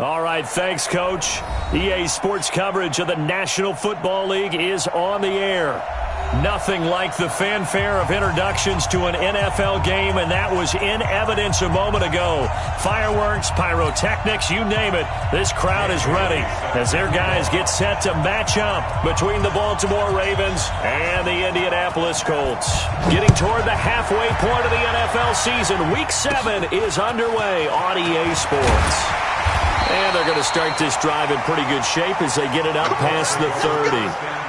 All right, thanks, Coach. EA Sports coverage of the National Football League is on the air. Nothing like the fanfare of introductions to an NFL game, and that was in evidence a moment ago. Fireworks, pyrotechnics, you name it. This crowd is ready as their guys get set to match up between the Baltimore Ravens and the Indianapolis Colts. Getting toward the halfway point of the NFL season, Week 7 is underway on EA Sports. And they're going to start this drive in pretty good shape as they get it up past the 30.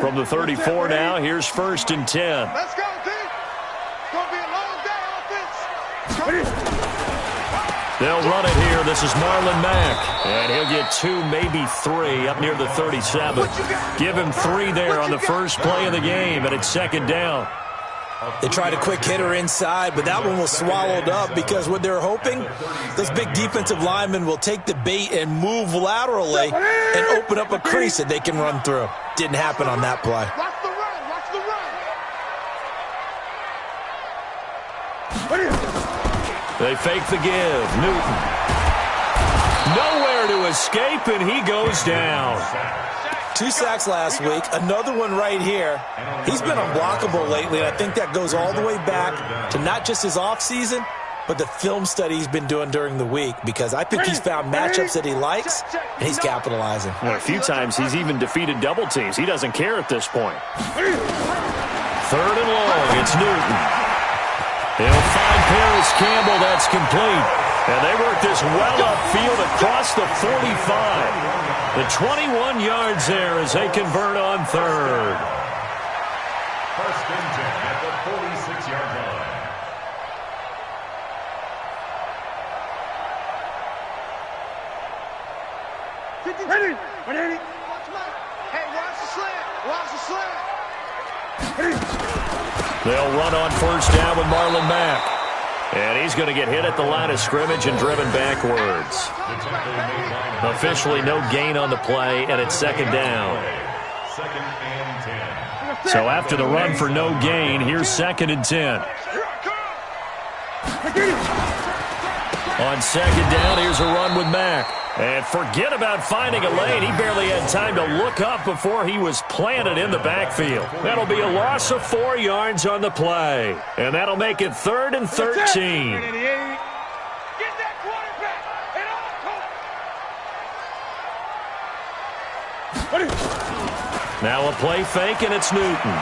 From the 34 now, here's 1st and 10. Let's go, team. It's going to be a long day, offense. They'll run it here. This is Marlon Mack. And he'll get 2, maybe 3 up near the 37. Give him 3 there on the first play of the game, and it's 2nd down. They tried a quick hitter inside, but that one was swallowed up because what they're hoping, those big defensive linemen will take the bait and move laterally and open up a crease that they can run through. Didn't happen on that play. Watch the run. Watch the run. They fake the give. Newton. Nowhere to escape, and he goes down. 2 sacks last week, another one right here. He's been unblockable lately, and I think that goes all the way back to not just his offseason, but the film study he's been doing during the week, because I think he's found matchups that he likes, and he's capitalizing. Well, a few times he's even defeated double teams. He doesn't care at this point. 3rd and long, it's Newton. He'll find Paris Campbell. That's complete. And they work this well upfield across the 45. The 21 yards there as they convert on 3rd. 1st and 10 at the 46-yard line. Ready. Hey, watch the slant. Watch the slant. They'll run on 1st down with Marlon Mack. And he's going to get hit at the line of scrimmage and driven backwards. Officially no gain on the play, and it's 2nd down. 2nd and 10. So after the run for no gain, here's 2nd and 10. On 2nd down, here's a run with Mack. And forget about finding a lane. He barely had time to look up before he was planted in the backfield. That'll be a loss of 4 yards on the play. And that'll make it 3rd and 13. Now a play fake, and it's Newton.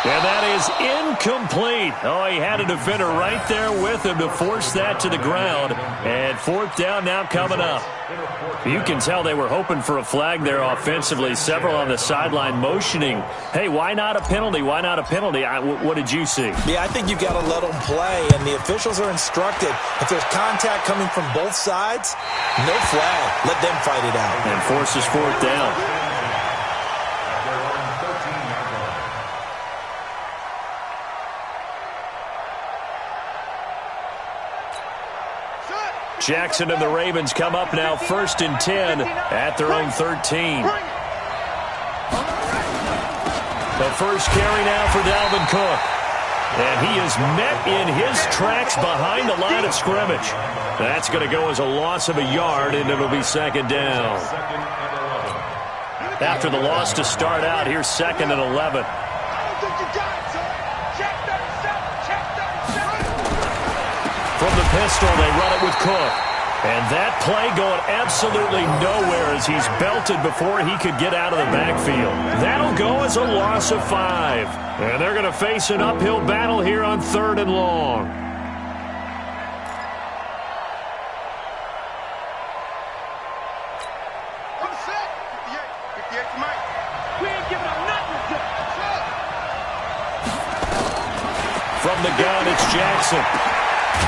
And that is incomplete. Oh, he had a defender right there with him to force that to the ground. And 4th down now coming up. You can tell they were hoping for a flag there offensively. Several on the sideline motioning. Hey, why not a penalty? Why not a penalty? What did you see? Yeah, I think you've got to let them play, and the officials are instructed. If there's contact coming from both sides, no flag. Let them fight it out. And forces 4th down. Jackson and the Ravens come up now 1st and 10 at their own 13. The first carry now for Dalvin Cook. And he is met in his tracks behind the line of scrimmage. That's going to go as a loss of a yard, and it'll be 2nd down. After the loss to start out, here's 2nd and 11. From the pistol, they run it with Cook. And that play going absolutely nowhere as he's belted before he could get out of the backfield. That'll go as a loss of 5. And they're going to face an uphill battle here on 3rd and long. From the gun, it's Jackson.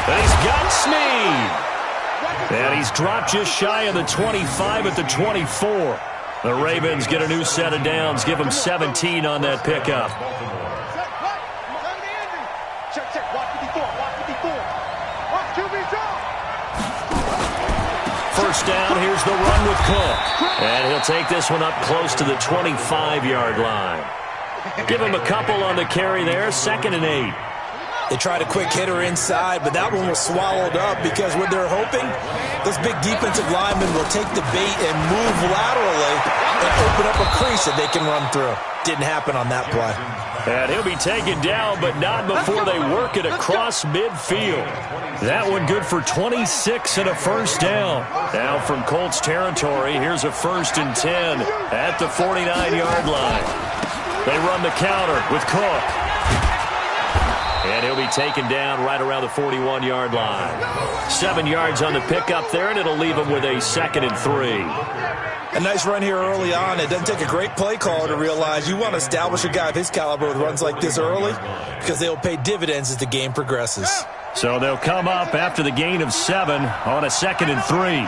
And he's got Snead. And he's dropped just shy of the 25 at the 24. The Ravens get a new set of downs, give them 17 on that pickup. Check. Watch 54. Watch QB draw. First down, here's the run with Cook. And he'll take this one up close to the 25-yard line. Give him a couple on the carry there, 2nd and 8. They tried a quick hitter inside, but that one was swallowed up because what they're hoping, those big defensive linemen will take the bait and move laterally and open up a crease that they can run through. Didn't happen on that play. And he'll be taken down, but not before they work it across midfield. That one good for 26 and a first down. Now from Colts territory, here's a 1st and 10 at the 49-yard line. They run the counter with Cook. And he'll be taken down right around the 41-yard line. 7 yards on the pickup there, and it'll leave him with a 2nd and 3. A nice run here early on. It doesn't take a great play caller to realize you want to establish a guy of his caliber with runs like this early because they'll pay dividends as the game progresses. So they'll come up after the gain of 7 on a 2nd and 3.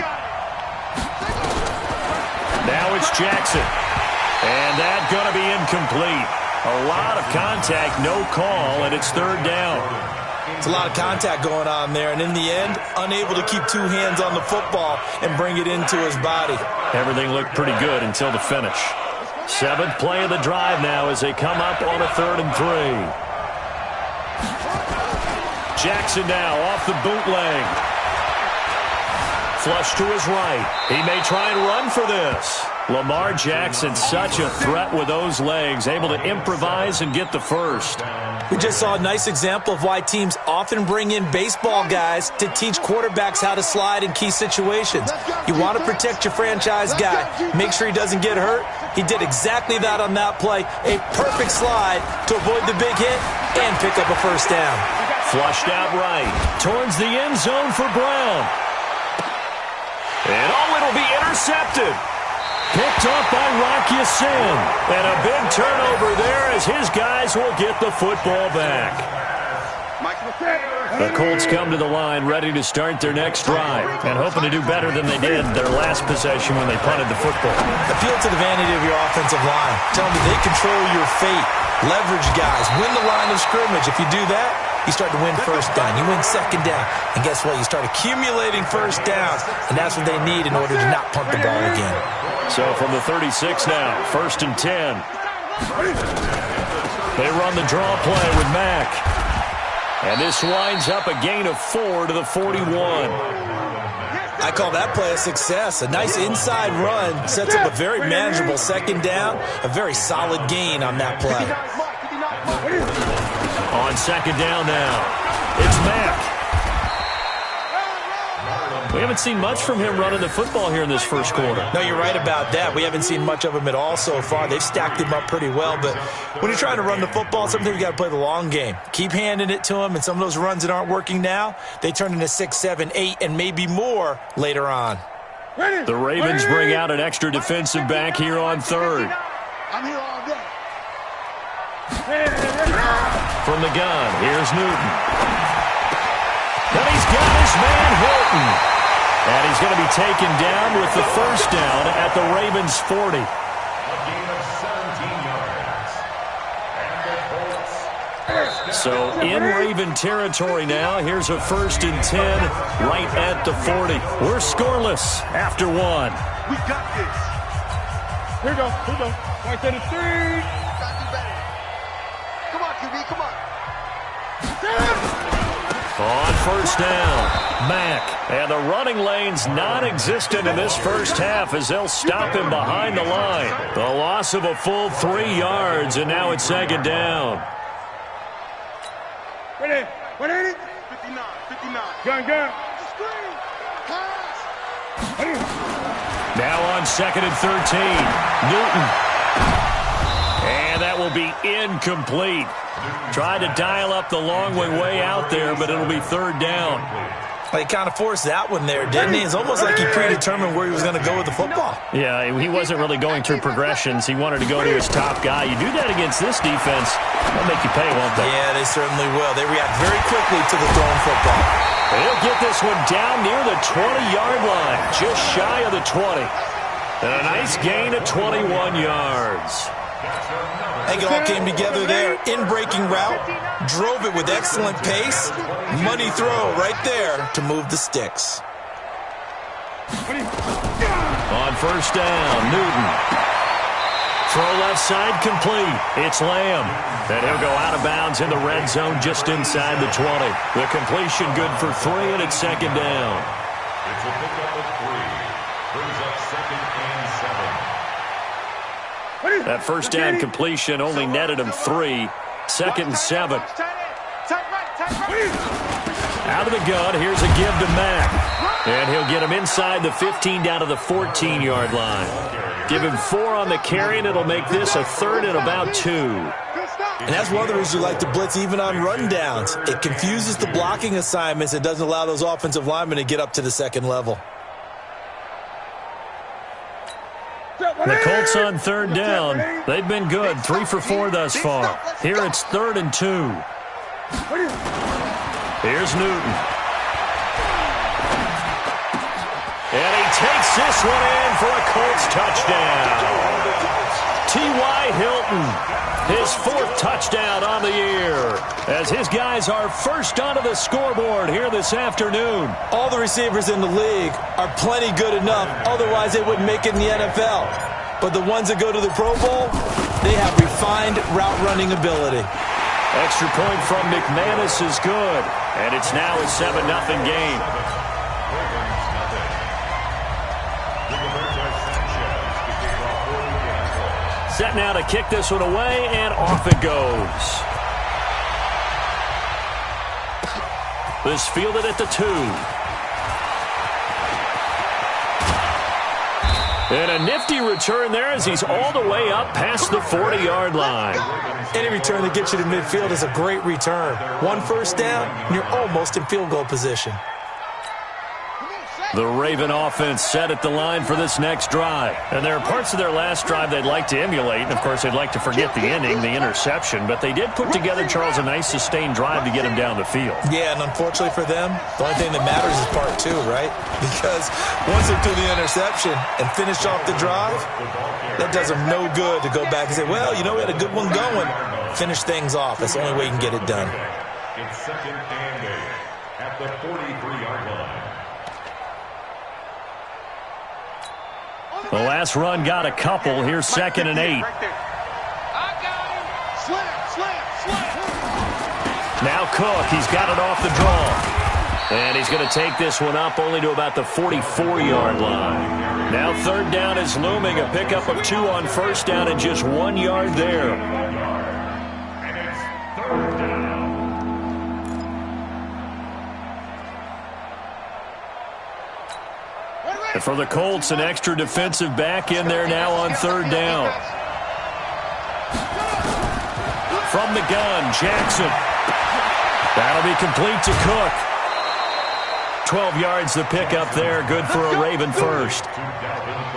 Now it's Jackson. And that's going to be incomplete. A lot of contact, no call, and it's 3rd down. It's a lot of contact going on there, and in the end, unable to keep 2 hands on the football and bring it into his body. Everything looked pretty good until the finish. 7th play of the drive now as they come up on a 3rd and 3. Jackson now off the bootleg. Flush to his right. He may try and run for this. Lamar Jackson, such a threat with those legs, able to improvise and get the first. We just saw a nice example of why teams often bring in baseball guys to teach quarterbacks how to slide in key situations. You want to protect your franchise guy, make sure he doesn't get hurt. He did exactly that on that play. A perfect slide to avoid the big hit and pick up a first down. Flushed out right, towards the end zone for Brown. And it'll be intercepted. Picked up by Rocky Sin. And a big turnover there as his guys will get the football back. The Colts come to the line ready to start their next drive and hoping to do better than they did their last possession when they punted the football. Appeal to the vanity of your offensive line. Tell me they control your fate. Leverage guys. Win the line of scrimmage. If you do that, you start to win first down. You win second down. And guess what? You start accumulating first downs. And that's what they need in order to not punt the ball again. So from the 36 now, 1st and 10. They run the draw play with Mack. And this winds up a gain of 4 to the 41. I call that play a success. A nice inside run sets up a very manageable second down. A very solid gain on that play. On 2nd down now, it's Mack. We haven't seen much from him running the football here in this first quarter. No, you're right about that. We haven't seen much of him at all so far. They've stacked him up pretty well, but when you're trying to run the football, sometimes you got to play the long game. Keep handing it to him, and some of those runs that aren't working now, they turn into 6, 7, 8, and maybe more later on. The Ravens bring out an extra defensive back here on 3rd. I'm here all day. From the gun, here's Newton. And he's got his man Hilton. And he's going to be taken down with the first down at the Ravens' 40. A gain of 17 yards. So in Raven territory now, here's a 1st and 10 right at the 40. We're scoreless after 1. We got this. Here we go. Right to the 3. Got you better. Come on, QB, come on. On 1st down, Mack. And the running lane's non-existent in this first half as they'll stop him behind the line. The loss of a full 3 yards, and now it's 2nd down. Ready? 59. Gun. Screen. Pass. Now on 2nd and 13, Newton. And that will be incomplete. Tried to dial up the long way out there, but it'll be 3rd down. Well, he kind of forced that one there, didn't he? It's almost like he predetermined where he was going to go with the football. Yeah, he wasn't really going through progressions. He wanted to go to his top guy. You do that against this defense, they'll make you pay, won't they? Yeah, they certainly will. They react very quickly to the thrown football. He'll get this one down near the 20-yard line, just shy of the 20. And a nice gain of 21 yards. I think it all came together there. In-breaking route, drove it with excellent pace. Money throw right there to move the sticks. On first down, Newton. Throw left side complete. It's Lamb. And he'll go out of bounds in the red zone just inside the 20. The completion good for 3, and it's second down. It's a pickup of 3. Brings up second and 7. That first down completion only netted him 3. Second and 7. Out of the gun, here's a give to Mack. And he'll get him inside the 15 down to the 14-yard line. Give him 4 on the carry, and it'll make this a 3rd and about 2. And that's one of the reasons you like to blitz even on rundowns. It confuses the blocking assignments. It doesn't allow those offensive linemen to get up to the second level. The Colts on third down. They've been good, 3 for 4 thus far. Here it's 3rd and 2. Here's Newton. And he takes this one in for a Colts touchdown. T.Y. Hilton, his 4th touchdown on the year, as his guys are first onto the scoreboard here this afternoon. All the receivers in the league are plenty good enough, otherwise they wouldn't make it in the NFL. But the ones that go to the Pro Bowl, they have refined route running ability. Extra point from McManus is good, and it's now a 7-0 game. Set now to kick this one away, and off it goes. This fielded at the 2. And a nifty return there as he's all the way up past the 40-yard line. Any return that gets you to midfield is a great return. 1 first down, and you're almost in field goal position. The Raven offense set at the line for this next drive. And there are parts of their last drive they'd like to emulate. And, of course, they'd like to forget the ending, the interception. But they did put together, Charles, a nice sustained drive to get him down the field. Yeah, and unfortunately for them, the only thing that matters is part 2, right? Because once they do the interception and finish off the drive, that does them no good to go back and say, well, you know, we had a good one going. Finish things off. That's the only way you can get it done. It's second and 8 at the 43-yard line. The last run got a couple. Here's second and 8. Now Cook, he's got it off the draw. And he's going to take this one up only to about the 44-yard line. Now third down is looming. A pickup of 2 on first down and just 1 yard there. And it's third down. And for the Colts, an extra defensive back in there now on third down. From the gun, Jackson. That'll be complete to Cook. 12 yards the pickup there. Good for a Raven first.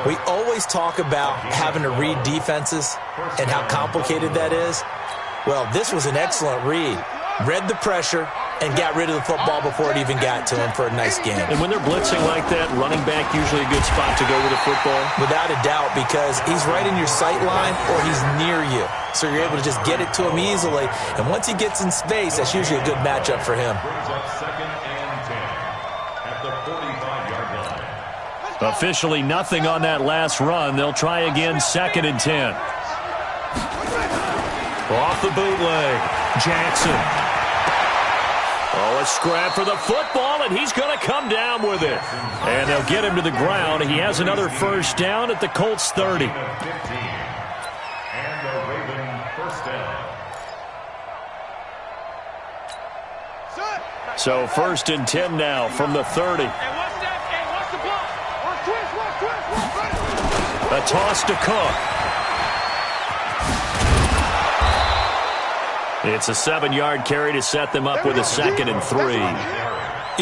We always talk about having to read defenses and how complicated that is. Well, this was an excellent read. Read the pressure and got rid of the football before it even got to him for a nice game. And when they're blitzing like that, running back usually a good spot to go with the football? Without a doubt, because he's right in your sight line or he's near you. So you're able to just get it to him easily. And once he gets in space, that's usually a good matchup for him. Brings up second and 10 at the 45-yard line. Officially nothing on that last run. They'll try again second and 10. Off the bootleg, Jackson. Oh, a scrap for the football, and he's going to come down with it. And they'll get him to the ground. He has another first down at the Colts 30. And the Raven first down. So first and 10 now from the 30. A toss to Cook. It's a 7-yard carry to set them up with a second and 3.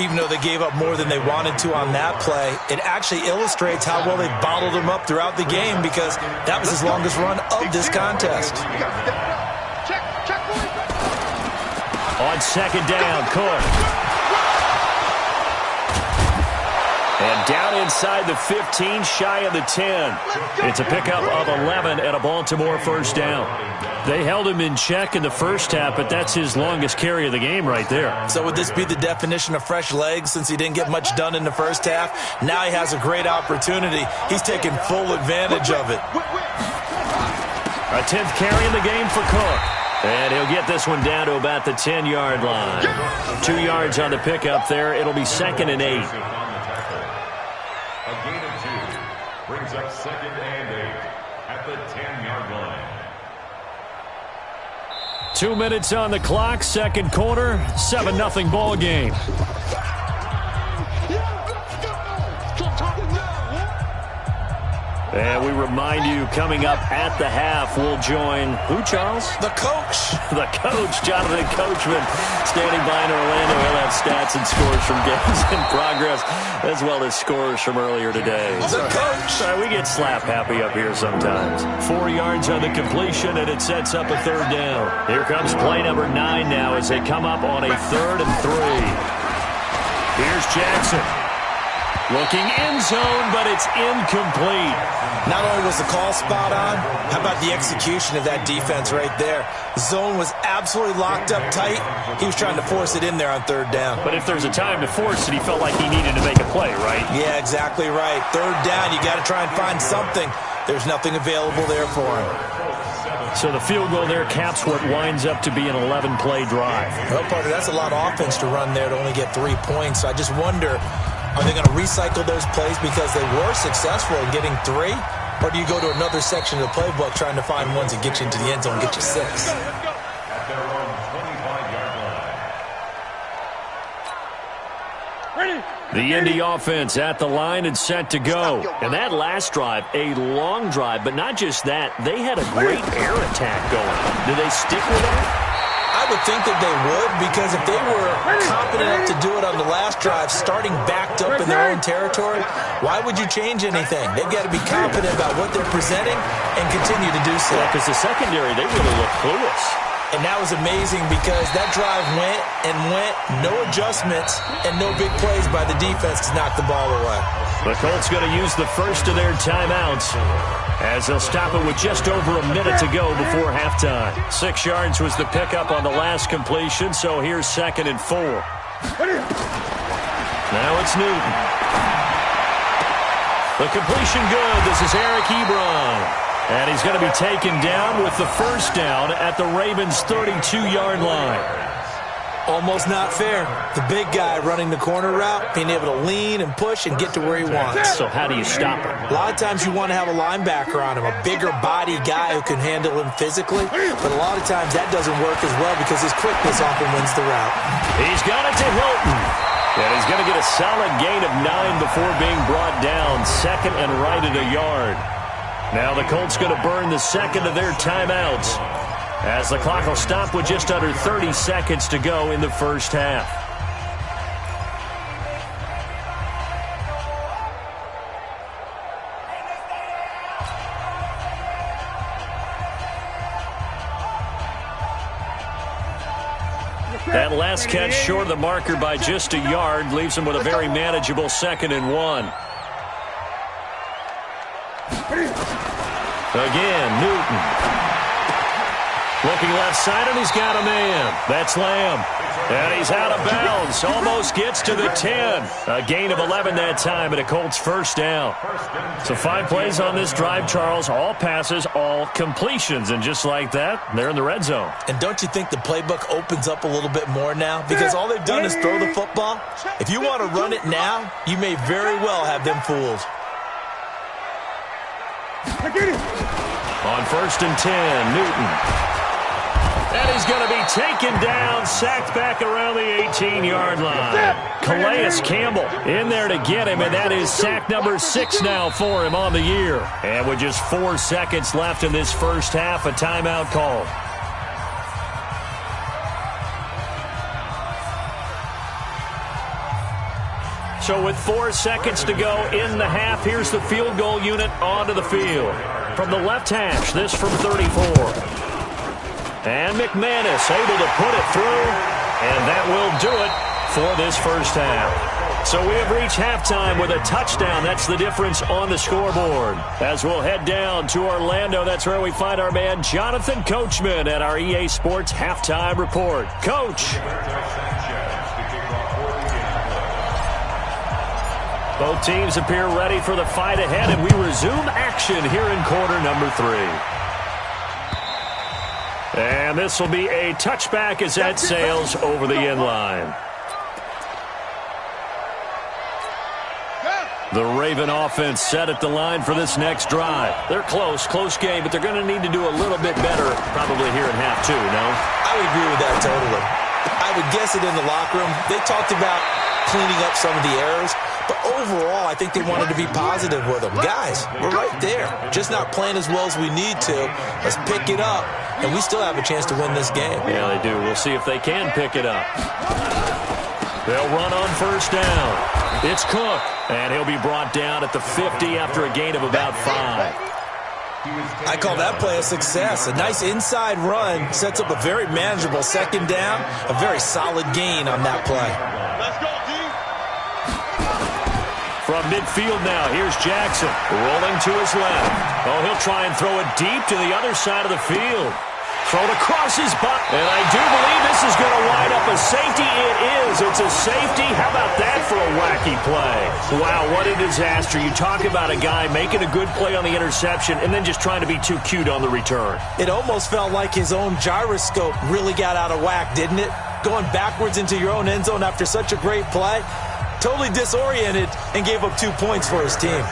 Even though they gave up more than they wanted to on that play, it actually illustrates how well they bottled him up throughout the game because that was his longest run of this contest. On second down, Cook. And down inside the 15, shy of the 10. It's a pickup of 11 and a Baltimore first down. They held him in check in the first half, but that's his longest carry of the game right there. So would this be the definition of fresh legs since he didn't get much done in the first half? Now he has a great opportunity. He's taking full advantage of it. A 10th carry in the game for Cook. And he'll get this one down to about the 10-yard line. 2 yards on the pickup there. It'll be 2nd and 8. A gain of 2 brings up 2nd and 8 at the 10-yard line. 2 minutes on the clock, second quarter, 7-0 ball game. And we remind you, coming up at the half, we'll join who, Charles? The coach. The coach, Jonathan Coachman, standing by in Orlando. He'll have stats and scores from games in progress, as well as scores from earlier today. The coach. Sorry, we get slap happy up here sometimes. 4 yards on the completion, and it sets up a third down. Here comes play number 9 now as they come up on a 3rd and 3. Here's Jackson. Looking in zone, but it's incomplete. Not only was the call spot on, how about the execution of that defense right there? Zone was absolutely locked up tight. He was trying to force it in there on 3rd down. But if there's a time to force it, he felt like he needed to make a play, right? Yeah, exactly right. 3rd down, you got to try and find something. There's nothing available there for him. So the field goal there caps what winds up to be an 11-play drive. Well, partner, that's a lot of offense to run there to only get 3 points. So I just wonder, are they going to recycle those plays because they were successful in getting 3? Or do you go to another section of the playbook trying to find ones that get you into the end zone and get you 6? At their own 25-yard line. The Indy offense at the line and set to go. And that last drive, a long drive, but not just that. They had a great air attack going. Do they stick with that? I would think that they would, because if they were confident enough to do it on the last drive, starting backed up in their own territory, why would you change anything? They've got to be confident about what they're presenting and continue to do so. Yeah, because the secondary, they really look clueless. And that was amazing because that drive went and went, no adjustments, and no big plays by the defense to knock the ball away. The Colts going to use the first of their timeouts as they'll stop it with just over a minute to go before halftime. 6 yards was the pickup on the last completion, so here's 2nd and 4. Now it's Newton. The completion good. This is Eric Ebron. And he's going to be taken down with the first down at the Ravens' 32-yard line. Almost not fair. The big guy running the corner route, being able to lean and push and get to where he wants. So how do you stop him? A lot of times you want to have a linebacker on him, a bigger body guy who can handle him physically. But a lot of times that doesn't work as well because his quickness often wins the route. He's got it to Hilton. And he's going to get a solid gain of 9 before being brought down. 2nd and right at a yard. Now the Colts going to burn the second of their timeouts as the clock will stop with just under 30 seconds to go in the first half. That last catch short of the marker by just a yard leaves him with a very manageable 2nd and 1. Again, Newton. Looking left side, and he's got a man. That's Lamb. And he's out of bounds. Almost gets to the 10. A gain of 11 that time, and a Colts first down. So 5 plays on this drive, Charles. All passes, all completions. And just like that, they're in the red zone. And don't you think the playbook opens up a little bit more now? Because all they've done is throw the football. If you want to run it now, you may very well have them fooled. On 1st and 10, Newton. And he's going to be taken down, sacked back around the 18-yard line. Calais Campbell in there to get him, and that is sack number 6 now for him on the year. And with just 4 seconds left in this first half, a timeout call. So with 4 seconds to go in the half, here's the field goal unit onto the field. From the left hash, this from 34. And McManus able to put it through, and that will do it for this first half. So we have reached halftime with a touchdown. That's the difference on the scoreboard. As we'll head down to Orlando, that's where we find our man Jonathan Coachman at our EA Sports Halftime Report. Coach. Both teams appear ready for the fight ahead, and we resume action here in quarter number 3. And this will be a touchback as that sails over the end line. The Raven offense set at the line for this next drive. They're close game, but they're going to need to do a little bit better probably here in half 2, no? I would agree with that totally. I would guess it in the locker room. They talked about cleaning up some of the errors, but overall, I think they wanted to be positive with them. Guys, we're right there. Just not playing as well as we need to. Let's pick it up, and we still have a chance to win this game. Yeah, they do. We'll see if they can pick it up. They'll run on first down. It's Cook, and he'll be brought down at the 50 after a gain of about 5. I call that play a success. A nice inside run sets up a very manageable second down, a very solid gain on that play. Let's go, D. From midfield now, here's Jackson rolling to his left. Oh, he'll try and throw it deep to the other side of the field. Thrown across his butt, and I do believe this is going to wind up a safety. It is. It's a safety. How about that for a wacky play? Wow, what a disaster. You talk about a guy making a good play on the interception and then just trying to be too cute on the return. It almost felt like his own gyroscope really got out of whack, didn't it? Going backwards into your own end zone after such a great play. Totally disoriented and gave up 2 points for his team.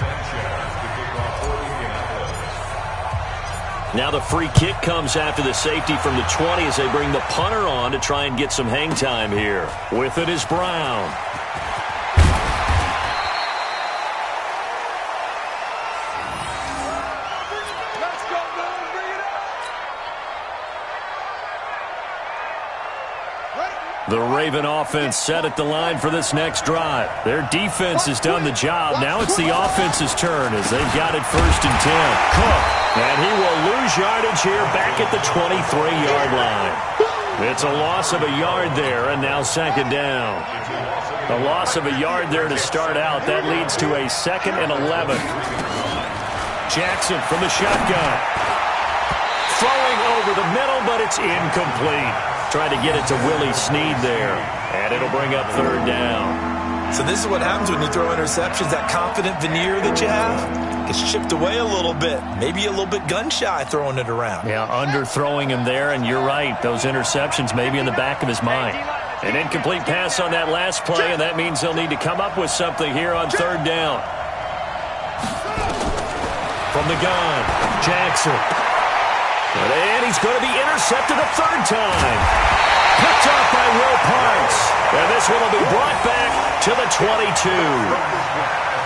Now the free kick comes after the safety from the 20 as they bring the punter on to try and get some hang time here. With it is Brown. Let's go, man. Bring it up. The Raven offense set at the line for this next drive. Their defense has done the job. Now it's the offense's turn as they've got it first and 10. Cook. And he will lose yardage here back at the 23-yard line. It's a loss of a yard there, and now second down. A loss of a yard there to start out. That leads to a 2nd and 11. Jackson from the shotgun. Throwing over the middle, but it's incomplete. Trying to get it to Willie Snead there. And it'll bring up 3rd down. So this is what happens when you throw interceptions. That confident veneer that you have gets chipped away a little bit. Maybe a little bit gun-shy throwing it around. Yeah, underthrowing him there, and you're right. Those interceptions may be in the back of his mind. An incomplete pass on that last play, and that means they'll need to come up with something here on 3rd down. From the gun, Jackson. And he's going to be intercepted a 3rd time. Picked off by Will Parks. And this one will be brought back to the 22.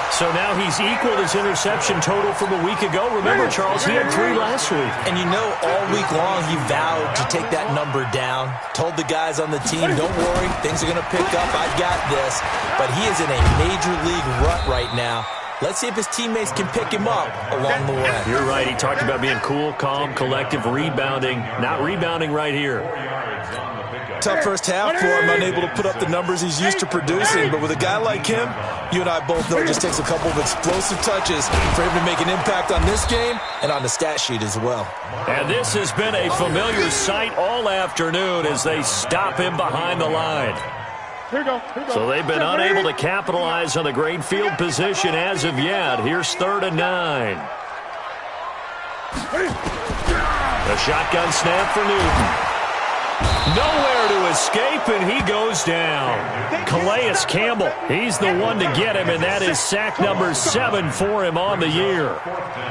So now he's equaled his interception total from a week ago. Remember, Charles, he had 3 last week. And you know, all week long he vowed to take that number down. Told the guys on the team, don't worry, things are going to pick up. I've got this. But he is in a major league rut right now. Let's see if his teammates can pick him up along the way. You're right. He talked about being cool, calm, collective, rebounding. Not rebounding right here. Tough first half for him, unable to put up the numbers he's used to producing. But with a guy like him, you and I both know it just takes a couple of explosive touches for him to make an impact on this game and on the stat sheet as well. And this has been a familiar sight all afternoon as they stop him behind the line. Here we go. So they've been unable to capitalize on the great field position as of yet. Here's 3rd and 9. A shotgun snap for Newton. Nowhere to escape, and he goes down. Calais Campbell, he's the one to get him, and that is sack number 7 for him on the year.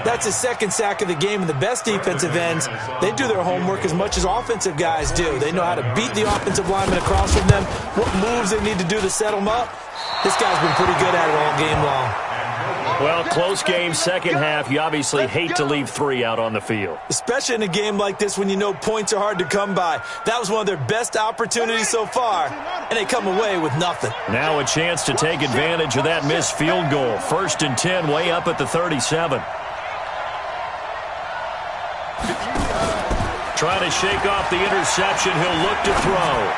That's his 2nd sack of the game, and the best defensive ends, they do their homework as much as offensive guys do. They know how to beat the offensive lineman across from them, what moves they need to do to set them up. This guy's been pretty good at it all game long. Well, close game, second half. You obviously hate to leave 3 out on the field. Especially in a game like this when you know points are hard to come by. That was one of their best opportunities so far, and they come away with nothing. Now a chance to take advantage of that missed field goal. 1st and 10, way up at the 37. Trying to shake off the interception. He'll look to throw.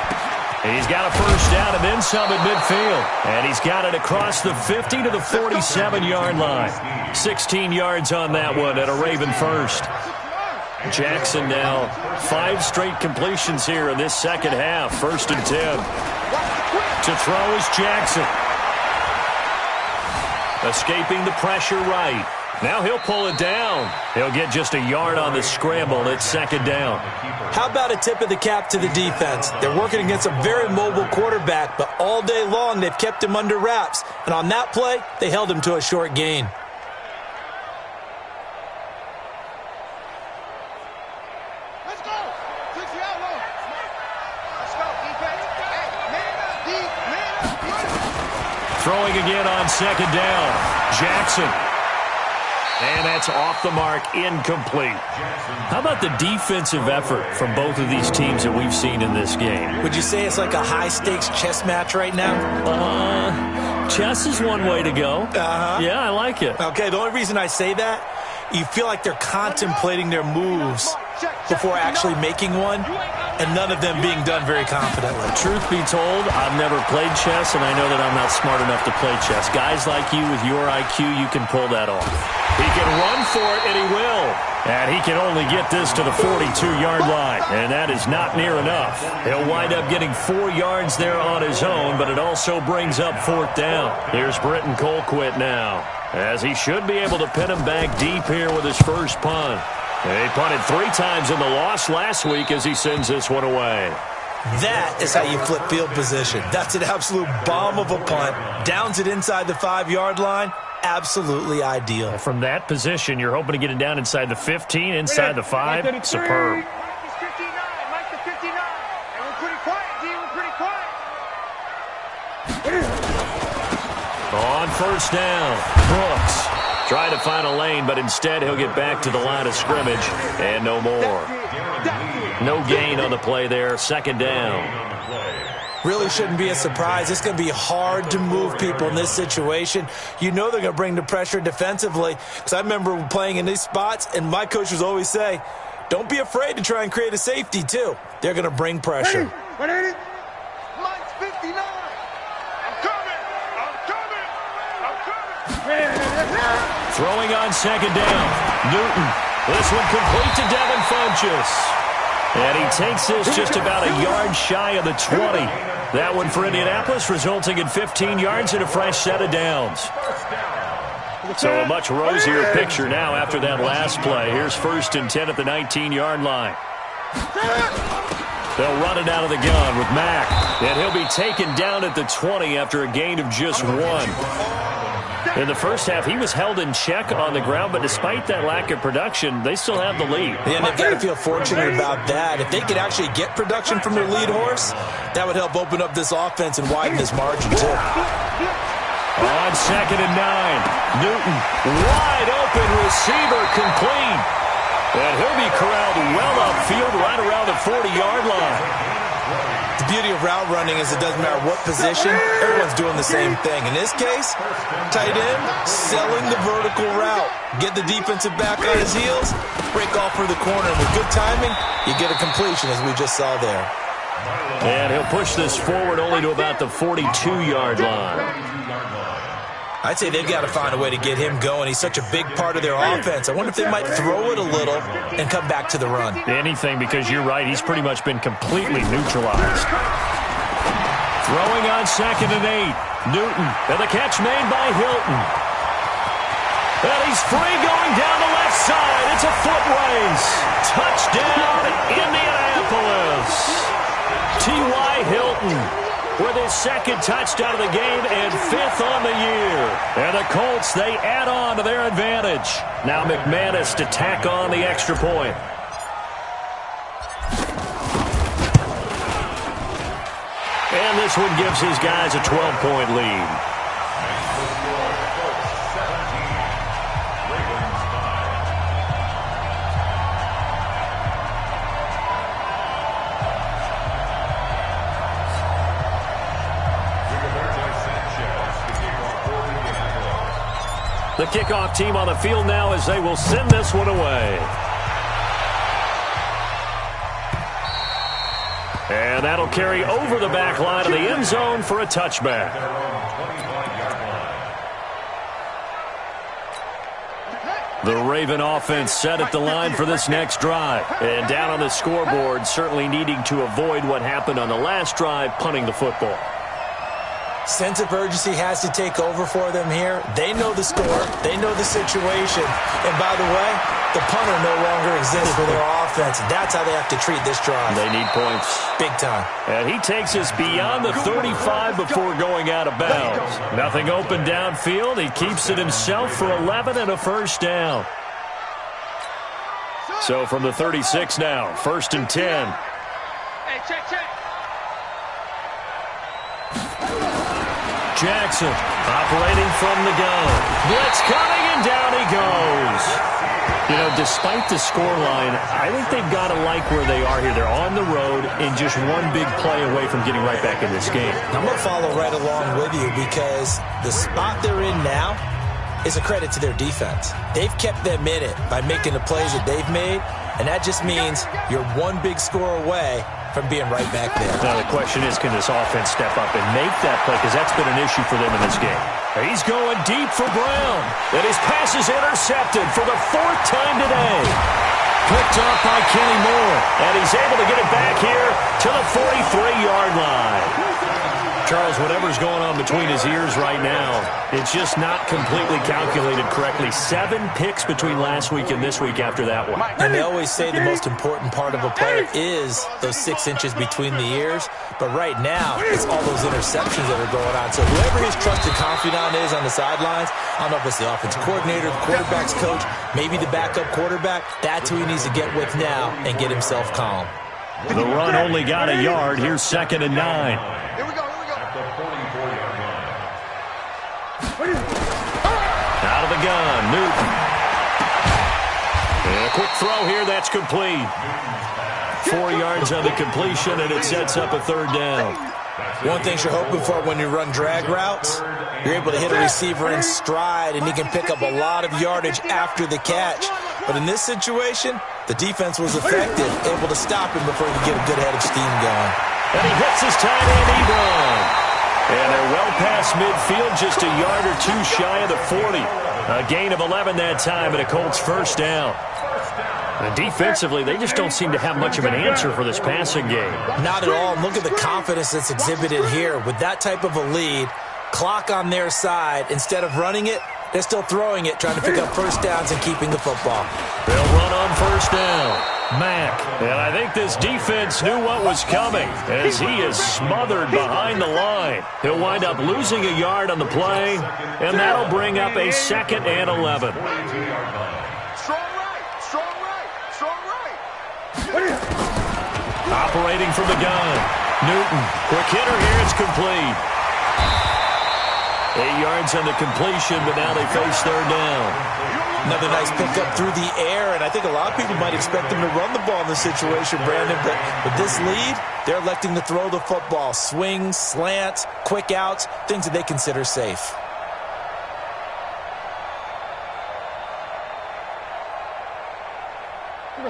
He's got a first down and then some at midfield. And he's got it across the 50 to the 47-yard line. 16 yards on that one and a Raven first. Jackson now 5 straight completions here in this second half. 1st and 10. To throw is Jackson. Escaping the pressure right. Now he'll pull it down. He'll get just a yard on the scramble. It's 2nd down. How about a tip of the cap to the defense? They're working against a very mobile quarterback, but all day long they've kept him under wraps. And on that play, they held him to a short gain. Let's go. 60 out low. Let's go, defense. Hey, man up, defense. Throwing again on 2nd down. Jackson. And that's off the mark, incomplete. How about the defensive effort from both of these teams that we've seen in this game? Would you say it's like a high-stakes chess match right now? Chess is one way to go. Yeah, I like it. Okay, the only reason I say that, you feel like they're contemplating their moves before actually making one, and none of them being done very confidently. Truth be told, I've never played chess, and I know that I'm not smart enough to play chess. Guys like you with your IQ, you can pull that off. He can run for it, and he will. And he can only get this to the 42-yard line, and that is not near enough. He'll wind up getting 4 yards there on his own, but it also brings up 4th down. Here's Britton Colquitt now, as he should be able to pin him back deep here with his first punt. He punted 3 times in the loss last week as he sends this one away. That is how you flip field position. That's an absolute bomb of a punt. Downs it inside the 5-yard line. Absolutely ideal. From that position, you're hoping to get it down inside the 15, inside the 5. Superb. Mike is 59. Mike the 59. And we're pretty quiet, D. We're pretty quiet. On 1st down, Brooks trying to find a lane, but instead he'll get back to the line of scrimmage, and no more. No gain on the play there. 2nd down. Really shouldn't be a surprise. It's going to be hard to move people in this situation. You know they're going to bring the pressure defensively. Because I remember playing in these spots, and my coach would always say, don't be afraid to try and create a safety, too. They're going to bring pressure. What is it? Mike's 59. I'm coming. Throwing on 2nd down. Newton. This one complete to Devin Funchess. And he takes this just about a yard shy of the 20. That one for Indianapolis, resulting in 15 yards and a fresh set of downs. So a much rosier picture now after that last play. Here's 1st and 10 at the 19-yard line. They'll run it out of the gun with Mack. And he'll be taken down at the 20 after a gain of just 1. In the first half, he was held in check on the ground, but despite that lack of production, they still have the lead. And they've got to feel fortunate about that. If they could actually get production from their lead horse, that would help open up this offense and widen this margin, too. On 2nd and 9, Newton, wide open receiver, complete. And he'll be corralled well upfield right around the 40-yard line. The beauty of route running is it doesn't matter what position, everyone's doing the same thing. In this case, tight end, selling the vertical route. Get the defensive back on his heels, break off for the corner. And with good timing, you get a completion, as we just saw there. And he'll push this forward only to about the 42-yard line. I'd say they've got to find a way to get him going. He's such a big part of their offense. I wonder if they might throw it a little and come back to the run. Anything, because you're right. He's pretty much been completely neutralized. Throwing on 2nd and 8. Newton. And the catch made by Hilton. And he's free going down the left side. It's a foot race. Touchdown, Indianapolis. T.Y. Hilton with his 2nd touchdown of the game and 5th on the year. And the Colts, they add on to their advantage. Now McManus to tack on the extra point. And this one gives his guys a 12-point lead. The kickoff team on the field now as they will send this one away. And that'll carry over the back line of the end zone for a touchback. The Raven offense set at the line for this next drive. And down on the scoreboard, certainly needing to avoid what happened on the last drive, punting the football. Sense of urgency has to take over for them here. They know the score. They know the situation. And by the way, the punter no longer exists for their offense. That's how they have to treat this drive. They need points. Big time. And he takes us beyond the 35 before going out of bounds. Nothing open downfield. He keeps it himself for 11 and a first down. So from the 36 now, 1st and 10. Hey, check. Jackson operating from the gun. Blitz coming, and down he goes. You know, despite the scoreline, I think they've got to like where they are here. They're on the road and just one big play away from getting right back in this game. I'm going to follow right along with you because the spot they're in now is a credit to their defense. They've kept them in it by making the plays that they've made, and that just means you're one big score away from being right back there. Now the question is, can this offense step up and make that play? Because that's been an issue for them in this game. He's going deep for Brown. And his pass is intercepted for the 4th time today. Picked up by Kenny Moore. And he's able to get it back here to the 43-yard line. Charles, whatever's going on between his ears right now, it's just not completely calculated correctly. 7 picks between last week and this week after that one. And they always say the most important part of a player is those 6 inches between the ears. But right now, it's all those interceptions that are going on. So whoever his trusted confidant is on the sidelines, I don't know if it's the offensive coordinator, the quarterback's coach, maybe the backup quarterback, that's who he needs to get with now and get himself calm. The run only got a yard. Here's 2nd and 9. Here we go. The 44-yard line. Out of the gun, Newton. And a quick throw here, that's complete. 4 yards on the completion, and it sets up a 3rd down. One thing you're hoping for when you run drag routes, you're able to hit a receiver in stride, and he can pick up a lot of yardage after the catch. But in this situation, the defense was effective, able to stop him before he could get a good head of steam going. And he hits his tight end, Ebron. And they're well past midfield, just a yard or 2 shy of the 40. A gain of 11 that time, and a Colts 1st down. And defensively, they just don't seem to have much of an answer for this passing game. Not at all. And look at the confidence that's exhibited here. With that type of a lead, clock on their side, instead of running it, they're still throwing it, trying to pick up 1st downs and keeping the football. They'll run on 1st down. Mack. And I think this defense knew what was coming as he is smothered behind the line. He'll wind up losing a yard on the play, and that'll bring up a 2nd and 11. Strong right. Operating from the gun. Newton. Quick hitter here. It's complete. 8 yards on the completion, but now they face 3rd down. Another nice pickup through the air, and I think a lot of people might expect them to run the ball in this situation, Brandon, but with this lead, they're electing to throw the football. Swings, slants, quick outs, things that they consider safe.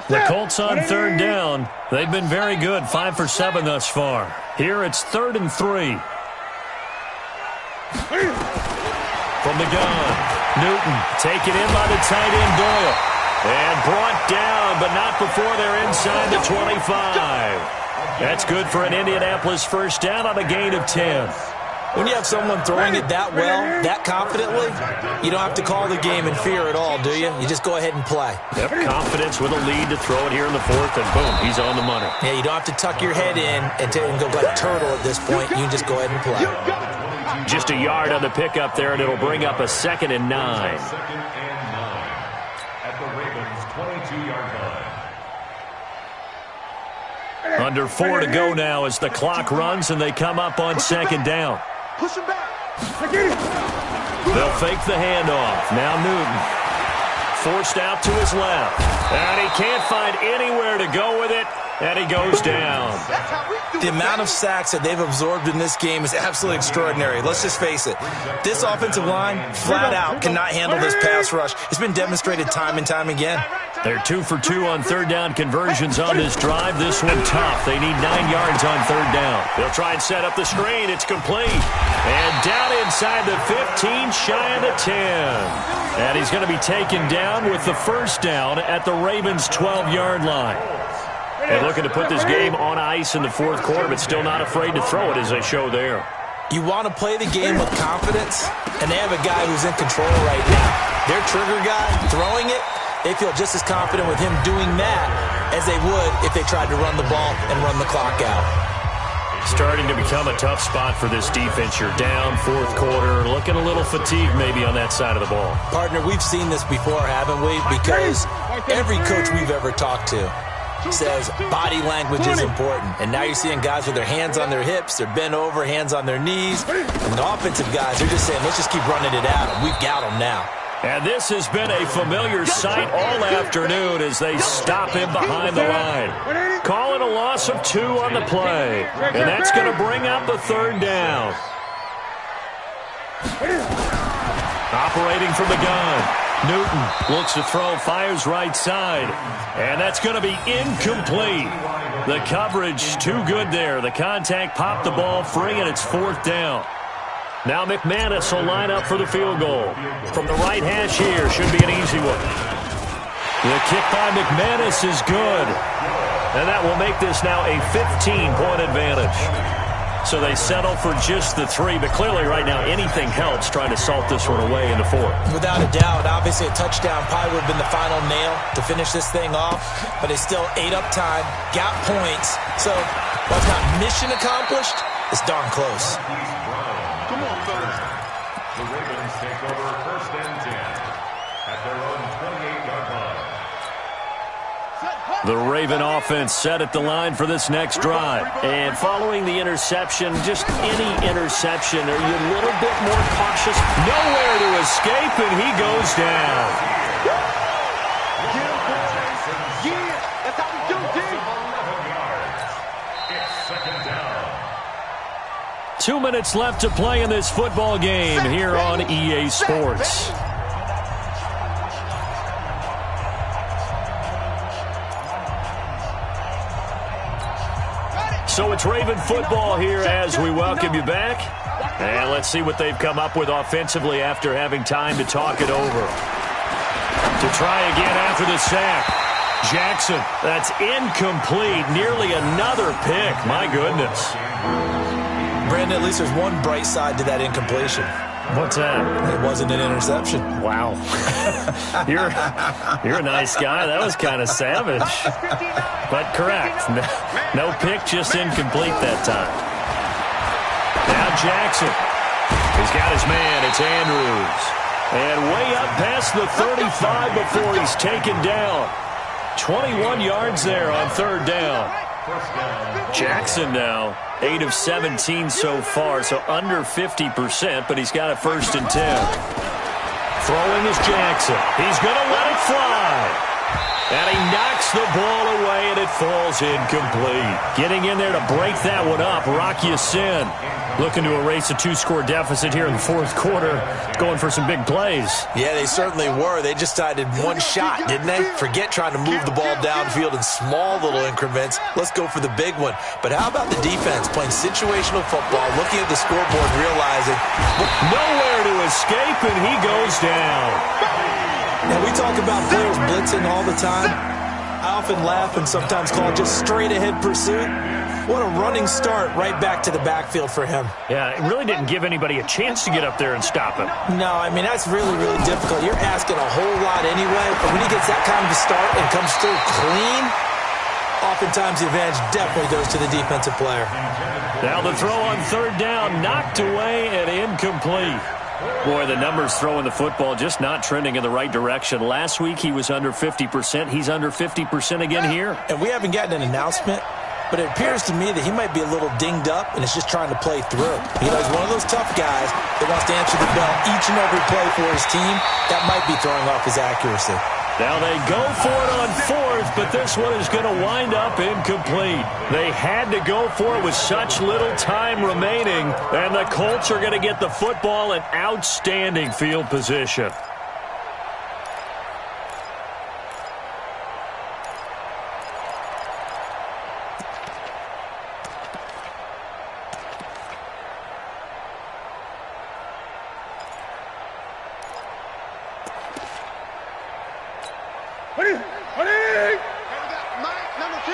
The Colts on 3rd down. They've been very good, 5 for 7 thus far. Here it's 3rd and 3. From the gun. Newton taken in by the tight end Doyle. And brought down, but not before they're inside the 25. That's good for an Indianapolis 1st down on a gain of 10. When you have someone throwing it that well, that confidently, you don't have to call the game in fear at all, do you? You just go ahead and play. Yep, confidence with a lead to throw it here in the 4th, and boom, he's on the money. Yeah, you don't have to tuck your head in and go like a turtle at this point. You can just go ahead and play. Just a yard on the pickup there, and it'll bring up a 2nd and 9. 2nd and 9 at the Ravens' 22-yard line. Under 4 to go now as the clock runs, and they come up on 2nd down. Push him back. They'll fake the handoff. Now Newton. Forced out to his left. And he can't find anywhere to go with it. And he goes down. The amount of sacks that they've absorbed in this game is absolutely extraordinary. Let's just face it. This offensive line, flat out, cannot handle this pass rush. It's been demonstrated time and time again. They're 2 for 2 on third down conversions on this drive. This one tough. They need 9 yards on third down. They'll try and set up the screen. It's complete. And down inside the 15, shy of the 10. And he's going to be taken down with the first down at the Ravens' 12-yard line. And looking to put this game on ice in the fourth quarter, but still not afraid to throw it as they show there. You want to play the game with confidence, and they have a guy who's in control right now. Their trigger guy throwing it, they feel just as confident with him doing that as they would if they tried to run the ball and run the clock out. Starting to become a tough spot for this defense. You're down fourth quarter, looking a little fatigued maybe on that side of the ball. Partner, we've seen this before, haven't we? Because every coach we've ever talked to says body language is important. And now you're seeing guys with their hands on their hips, they're bent over, hands on their knees. And the offensive guys, they're just saying, let's just keep running it at them. We've got them now. And this has been a familiar sight all afternoon as they stop him behind the line. Calling a loss of 2 on the play. And that's going to bring up the third down. Operating from the gun. Newton looks to throw, fires right side. And that's going to be incomplete. The coverage too good there. The contact popped the ball free, and it's fourth down. Now McManus will line up for the field goal. From the right hash here, should be an easy one. The kick by McManus is good. And that will make this now a 15-point advantage. So they settle for just the 3, but clearly right now anything helps trying to salt this one away in the 4. Without a doubt, obviously a touchdown probably would have been the final nail to finish this thing off, but it's still ate up time, got points. So while it's not mission accomplished, it's darn close. Come on, fellas. The Ravens take over first and 10 at their own 28-yard line. The Raven offense set at the line for this next drive. And following the interception, just any interception, are you a little bit more cautious? Nowhere to escape, and he goes down. Yeah, that's how we do, D. 11 yards. It's second down. 2 minutes left to play in this football game here on EA Sports. So it's Raven football here as we welcome you back. And let's see what they've come up with offensively after having time to talk it over. To try again after the sack. Jackson, that's incomplete. Nearly another pick. My goodness. Brandon, at least there's one bright side to that incompletion. What's that? It wasn't an interception. Wow. You're a nice guy. That was kind of savage. But correct. No pick, just incomplete that time. Now Jackson. He's got his man. It's Andrews. And way up past the 35 before he's taken down. 21 yards there on third down. Jackson now, 8 of 17 so far, so under 50%, but he's got a first and 10. Throwing is Jackson. He's going to let it fly. And he knocks the ball away, and it falls incomplete. Getting in there to break that one up, Rock Ya-Sin. Looking to erase a 2-score deficit here in the fourth quarter. Going for some big plays. Yeah, they certainly were. They just decided one shot, didn't they? Forget trying to move the ball downfield in small little increments. Let's go for the big one. But how about the defense playing situational football, looking at the scoreboard, realizing nowhere to escape, and he goes down. Now, we talk about players blitzing all the time. I often laugh and sometimes call it just straight-ahead pursuit. What a running start right back to the backfield for him. Yeah, it really didn't give anybody a chance to get up there and stop him. No, I mean, that's really, really difficult. You're asking a whole lot anyway, but when he gets that kind of a start and comes through clean, oftentimes the advantage definitely goes to the defensive player. Now the throw on third down, knocked away and incomplete. Boy, the numbers throwing the football just not trending in the right direction. Last week he was under 50%. He's under 50% again here. And we haven't gotten an announcement, but it appears to me that he might be a little dinged up and is just trying to play through. You know, he's one of those tough guys that wants to answer the bell each and every play for his team. That might be throwing off his accuracy. Now they go for it on fourth, but this one is going to wind up incomplete. They had to go for it with such little time remaining, and the Colts are going to get the football in outstanding field position.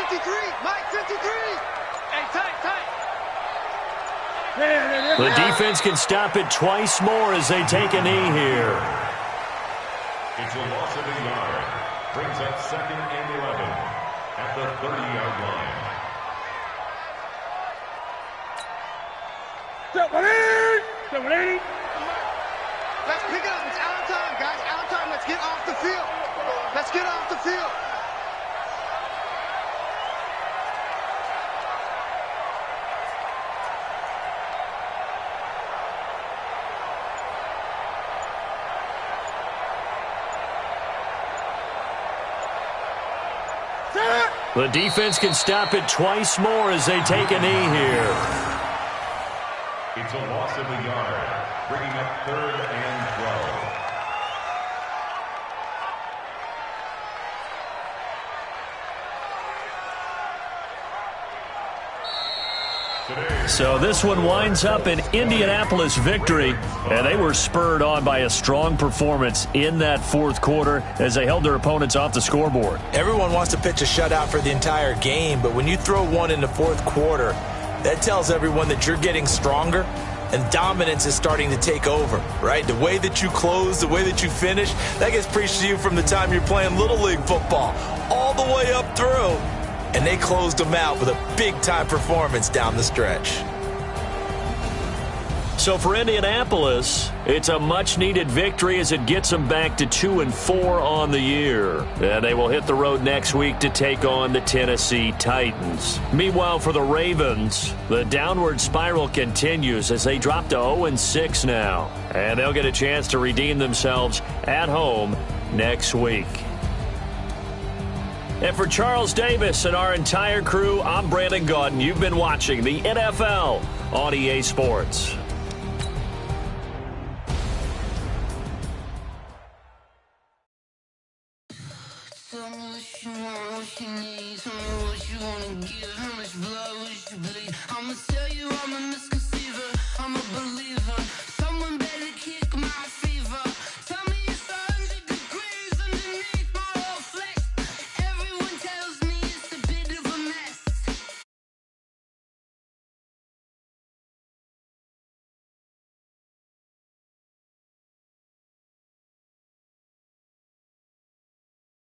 53. Mike, 53. Hey, tight. The defense can stop it twice more as they take a knee here. It's a loss of a yard. Brings up 2nd and 11 at the 30-yard line. Let's pick it up. It's out of time, guys. Out of time. Let's get off the field. Let's get off the field. The defense can stop it twice more as they take a knee here. It's a loss of a yard, bringing up 3rd and 12. So this one winds up an Indianapolis victory, and they were spurred on by a strong performance in that 4th quarter as they held their opponents off the scoreboard. Everyone wants to pitch a shutout for the entire game, but when you throw one in the 4th quarter, that tells everyone that you're getting stronger and dominance is starting to take over, right? The way that you close, the way that you finish, that gets preached to you from the time you're playing Little League football all the way up through. And they closed them out with a big-time performance down the stretch. So for Indianapolis, it's a much-needed victory as it gets them back to 2-4 on the year. And they will hit the road next week to take on the Tennessee Titans. Meanwhile, for the Ravens, the downward spiral continues as they drop to 0-6 now. And they'll get a chance to redeem themselves at home next week. And for Charles Davis and our entire crew, I'm Brandon Gaudin. You've been watching the NFL on EA Sports. Tell me what you want, what you need. Tell me what you wanna give. How much blood would you bleed? I'ma tell you I'm a misconceiver. I'm a